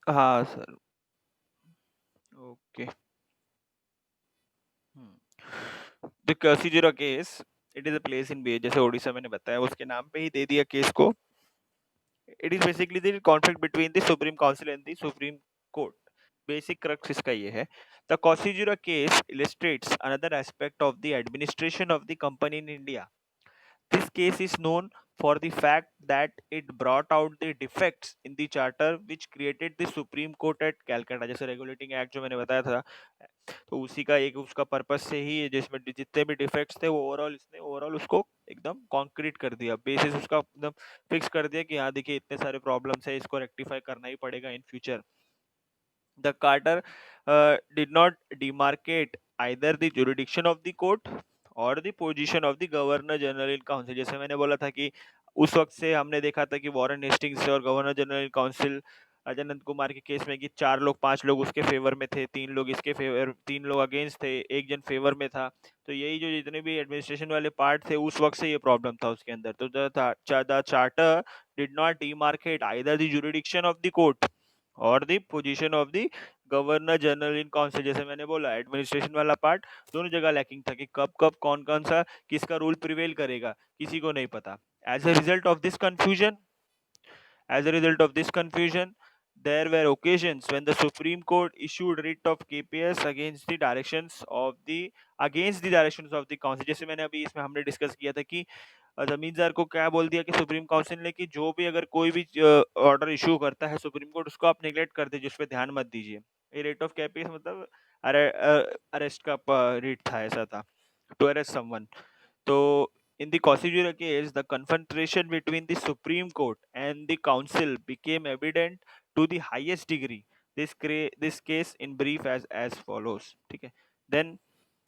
हाँ sir. Okay. The Cossijurah case, it is a place in B, जैसे उड़ीसा मैंने बताया उसके नाम पे ही दे दिया केस को। It is basically the conflict between the supreme council and the supreme court. Basic crux इसका ये है, the Cossijurah case illustrates another aspect of the administration of the company in India. This case is known for the fact that it brought out the defects in the charter which created the Supreme Court at Calcutta। जैसे regulating act जो मैंने बताया था, तो उसी का एक उसका पर्पस से ही है, जिसमें जितने भी डिफेक्ट्स थे वो ओवरऑल इसने ओवरऑल उसको एकदम कॉन्क्रीट कर दिया, बेसिस उसका एकदम फिक्स कर दिया कि हाँ देखिए इतने सारे प्रॉब्लम्स है, इसको रेक्टिफाई करना ही पड़ेगा in future. The Carter did not demarcate either the jurisdiction of the court or the position of the governor general in council. जैसे मैंने बोला था कि उस वक्त से हमने देखा था कि वॉरेन हेस्टिंग्स और governor general in council Ajay Kumar के केस में कि 4 लोग 5 लोग उसके फेवर में थे, 3 लोग इसके फेवर, 3 लोग अगेंस्ट थे, एक जन फेवर में था। तो यही जो जितने भी एडमिनिस्ट्रेशन वाले पार्ट थे उस वक्त से ये प्रॉब्लम था उसके अंदर। तो the charter did not demarcate either the jurisdiction of the court और the position of the governor general in council. जैसे मैंने बोला एडमिनिस्ट्रेशन वाला पार्ट दोनों जगह लैकिंग था कि कब कब कौन कौन सा किसका रूल प्रिवेल करेगा, किसी को नहीं पता। As a result of this confusion As a result of this confusion, there were occasions when the Supreme Court issued writ of KPS against the directions of the council। जैसे मैंने अभी इसमें हमने डिस्कस किया था कि जमींदार को क्या बोल दिया कि सुप्रीम काउंसिल ने कि जो भी अगर कोई भी ऑर्डर इशू करता है सुप्रीम कोर्ट, उसको आप नेग्लेक्ट कर दीजिए, उस पर ध्यान मत दीजिए। ये रेट ऑफ कैपियस मतलब अरेस्ट का रेट था, ऐसा था, to arrest someone. So, in the Constitutional case, the confrontation between the Supreme Court and the Council became evident to the highest degree. This case in brief as follows, ठीक है। Then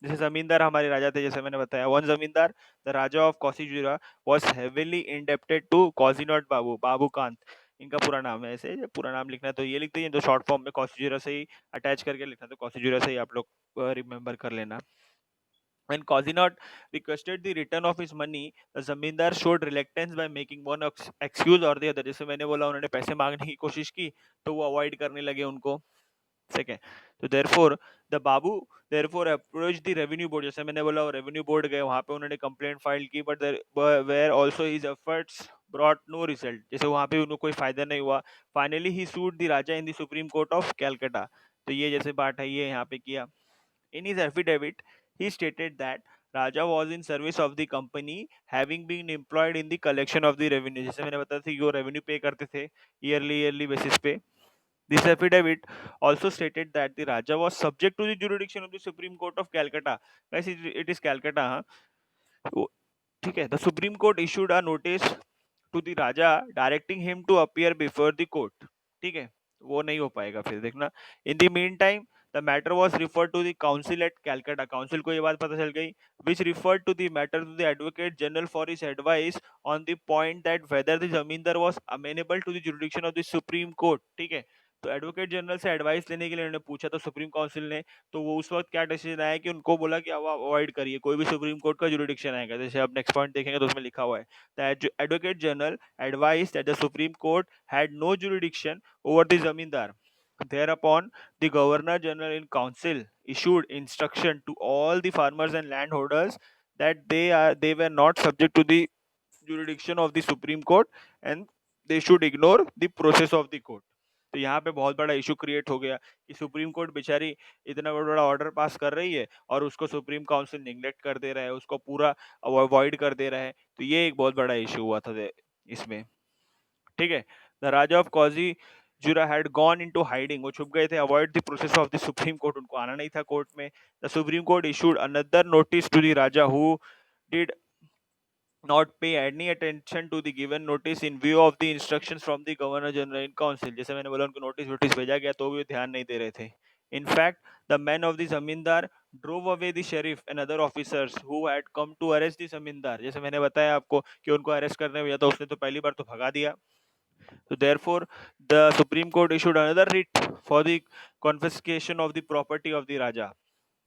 जैसे जमींदार हमारे राजा थे, जैसे मैंने बताया, one zamindar the raja of Cossijurah was heavily indebted to Cossinaut Babu, Babu Kant इनका पूरा नाम है। ऐसे पूरा नाम लिखना है तो ये लिखते हैं, तो शॉर्ट फॉर्म में कौसीजुरा से ही अटैच करके लिखना, तो कौसीजुरा से ही आप लोग रिमेम्बर कर लेना। When Cosinot requested the return of his money, the जमींदार showed reluctance by making one excuse or the other। जैसे मैंने बोला उन्होंने पैसे मांगने की कोशिश की तो वो अवॉइड करने लगे उनको। ठीक है। तो therefore the Babu therefore approached the revenue board। जैसे मैंने बोला वो रेवेन्यू बोर्ड गए, वहां पे उन्होंने कंप्लेंट फाइल की, but where also his efforts brought no result। जैसे वहां पे उनको कोई फायदा नहीं हुआ। Finally he sued the Raja in the supreme court of Calcutta. तो ये जैसे बात है ये यहाँ पे किया। In his affidavit, he stated that Raja was in service of the company, having been employed in the collection of the revenue। जैसे मैंने बताया था कि वो रेवेन्यू पे करते थे ईयरली बेसिस पे। This affidavit also stated that the Raja was subject to the jurisdiction of the Supreme Court of Calcutta। वैसे it is Calcutta, हाँ। वो- ठीक है। The Supreme Court issued a notice to the Raja directing him to appear before the court। ठीक है, वो नहीं हो पाएगा फिर देखना। In the meantime the matter was referred to the council at Calcutta. Council को ये बात पता चल गई, which referred to the matter to the advocate general for his advice on the point that whether the zamindar was amenable to the jurisdiction of the supreme court. ठीक है, तो advocate general से एडवाइस लेने के लिए उन्होंने पूछा तो सुप्रीम काउंसिल ने, तो वो उस वक्त क्या डिसीजन आया कि उनको बोला कि अब अवॉइड करिए कोई भी सुप्रीम कोर्ट का जुरिडिक्शन आएगा। जैसे आप नेक्स्ट पॉइंट देखेंगे तो उसमें लिखा हुआ है, the advocate general advised that the Supreme Court had no jurisdiction over the zamindar। Thereupon, the Governor General in Council issued instruction to all the farmers and landholders that they were not subject to the jurisdiction of the Supreme Court and they should ignore the process of the court। तो यहाँ पे बहुत बड़ा issue create हो गया कि supreme court बेचारी इतना बड़ा ऑर्डर पास कर रही है और उसको सुप्रीम काउंसिल निग्लेक्ट कर दे रहा है, उसको पूरा अवॉइड कर दे रहा है। तो ये एक बहुत बड़ा इशू हुआ था इसमें। ठीक है। The raja of Cossijurah had gone into hiding, वो छुप गए थे, avoid the process of the supreme court, उनको आना नहीं था कोर्ट में। The supreme court issued another notice to the raja who did not pay any attention to the given notice in view of the instructions from the governor general in council। जैसे मैंने बोला उनको notice वोटिस भेजा गया तो भी ध्यान नहीं दे रहे थे। In fact, the men of the zamindar drove away the sheriff and other officers who had come to arrest the zamindar। जैसे मैंने बताया आपको कि उनको अरेस्ट करने भेजा, तो उसने तो पहली बार तो भगा दिया। So therefore, the Supreme Court issued another writ for the confiscation of the property of the Raja।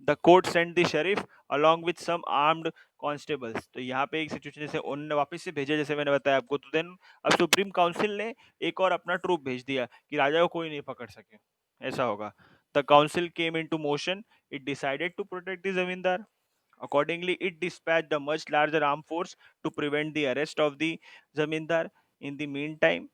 The court sent the sheriff along with some armed constables। तो यहाँ पे एक सिचुएशन जैसे उन्होंने वापस से भेजा, जैसे मैंने बताया आपको, तो देन अब सुप्रीम काउंसिल ने एक और अपना ट्रूप भेज दिया कि राजा को कोई नहीं पकड़ सके, ऐसा होगा। The council came into motion, it decided to protect the zamindar. Accordingly, it dispatched a much larger armed force to prevent the arrest of the जमींदार। In the meantime,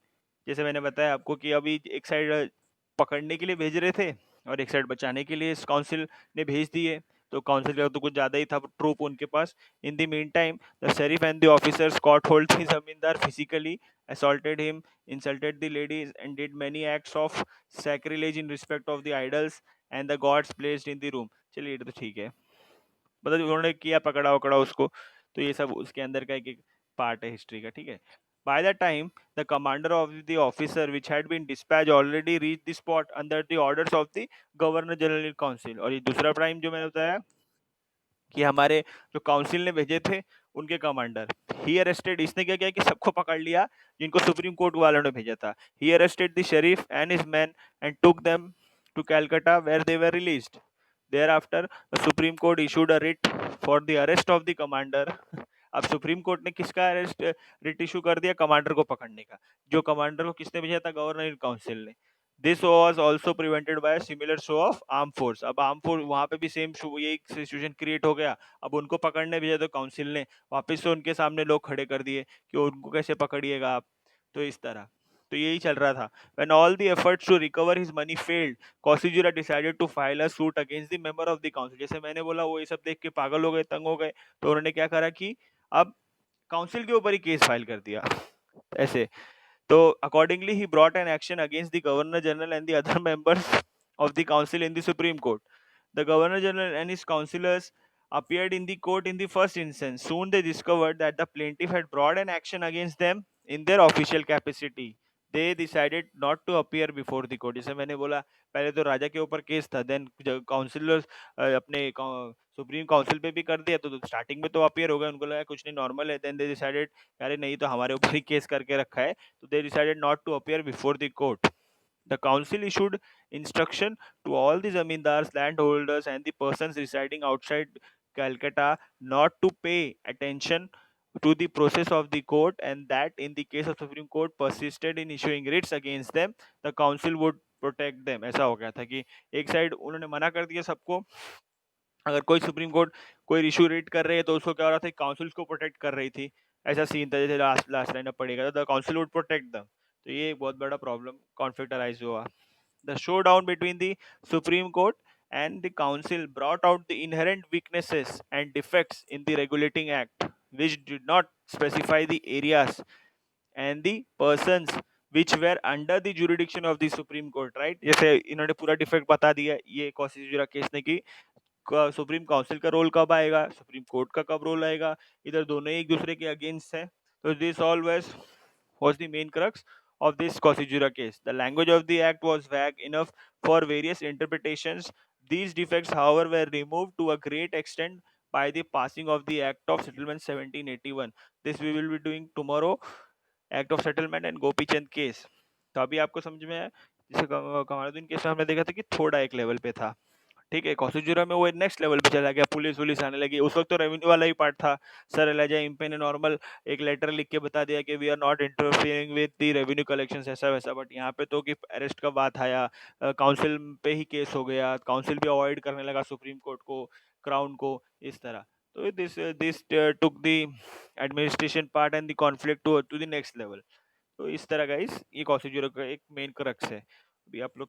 जैसे मैंने बताया आपको कि अभी एक साइड पकड़ने के लिए भेज रहे थे और एक साइड बचाने के लिए इस काउंसिल ने भेज दिए, तो काउंसिल का तो कुछ ज्यादा ही था ट्रूप उनके पास। In the meantime the sheriff and the officers caught hold the जमींदार physically, assaulted him, insulted the ladies and did many acts of sacrilege in respect of the idols and the gods placed in the room। चलिए ये तो ठीक है, मतलब उन्होंने किया, पकड़ा वकड़ा उसको, तो ये सब उसके अंदर का एक एक पार्ट है हिस्ट्री का, ठीक है। By the time the commander of the officer which had been dispatch already reach the spot under the orders of the governor general council. और ये दूसरा टाइम जो मैंने बताया कि हमारे जो काउंसिल ने भेजे थे उनके कमांडर, ही अरेस्टेड, इसने क्या किया कि सबको पकड़ लिया जिनको सुप्रीम कोर्ट वालों ने भेजा था। He arrested the sheriff and his man and took them to Calcutta where they were released. Thereafter, the Supreme Court issued a writ for the arrest of the commander। अब सुप्रीम कोर्ट ने किसका arrest writ issue कर दिया? Commander को पकड़ने का। जो commander को किसने भेजा था? गवर्नर काउंसिल ने। This was also prevented by similar show off arm force. अब आर्म फोर्स वहां पे भी सेम यही सिचुएशन क्रिएट हो गया। अब उनको पकड़ने भेजा तो काउंसिल ने वापस से उनके सामने लोग खड़े कर दिए कि उनको कैसे पकड़िएगा आप, तो इस तरह तो यही चल रहा था। When all the efforts to recover his money failed, Koshijira decided to file a suit against the member of the council। जैसे मैंने बोला वो ये सब देख के पागल हो गए, तंग हो गए, तो उन्होंने क्या करा कि अब काउंसिल के ऊपर ही केस फाइल कर दिया ऐसे। तो accordingly he brought an action against the governor general and the other members of the council in the Supreme Court। The governor general and his councillors appeared in the court in the first instance। Soon they discovered that the plaintiff had brought an action against them in their official capacity। They decided not to appear before the court। जैसे मैंने बोला पहले तो राजा के ऊपर case था, then councillors अपने supreme council पे भी कर दिया, तो स्टार्टिंग में तो अपीयर हो गए, उनको लगा कुछ नहीं नॉर्मल है, देन दे डिसाइडेड अरे नहीं तो हमारे ऊपर ही केस करके रखा है, तो they decided not to appear before the court। The council issued instruction to all the zamindars, landholders, and the persons residing outside Calcutta not to pay attention to the process of the court, and that in the case of Supreme Court persisted in issuing writs against them, the council would protect them। ऐसा हो गया था कि एक side उन्होंने मना कर दिया सबको, अगर कोई सुप्रीम कोर्ट कोई इशू रेट कर रहे हैं तो उसको क्या हो रहा था, काउंसिल को प्रोटेक्ट कर रही थी, ऐसा सीन था। जैसे लास्ट लास्ट लाइन में पड़ेगा द काउंसिल वुड प्रोटेक्ट दम। तो ये एक बहुत बड़ा प्रॉब्लम कॉन्फ्लिक्ट अराइज हुआ। The showdown between the Supreme Court and the Council brought out the inherent weaknesses and defects in the regulating act, which did not specify the areas and the persons which were under the jurisdiction of the Supreme Court, right? जैसे इन्होंने पूरा defect बता दिया ये कॉसिजुरा case ने कि supreme council का role कब आएगा, सुप्रीम कोर्ट का कब रोल आएगा, इधर दोनों एक दूसरे के अगेंस्ट है। तो this all was the main crux of this Koshijira case। The language of the act was vague enough for various interpretations। These defects, however, were removed to a great extent by the passing of the Act of Settlement 1781। This we will be doing tomorrow, Act of Settlement and Gopi Chand case. तो अभी आपको समझ में आया, जैसे Kamaluddin case में हमने देखा था कि थोड़ा एक लेवल पे था, ठीक है। कॉसिजुरा में वो नेक्स्ट लेवल पे चला गया, पुलिस वुलिस आने लगी। उस वक्त तो रेवेन्यू वाला ही पार्ट था। सर एलिजा इम्पे ने नॉर्मल एक लेटर लिख के बता दिया कि we are not interfering with the revenue collections, ऐसा वैसा। बट यहाँ पे तो कि अरेस्ट का बात आया, काउंसिल पे ही केस हो गया, काउंसिल भी अवॉइड करने लगा सुप्रीम कोर्ट को, क्राउन को, इस तरह। तो this took the administration part and the conflict to the next level. तो इस तरह का ये कॉसिजुरा का एक मेन क्रक्स है। अभी आप लोग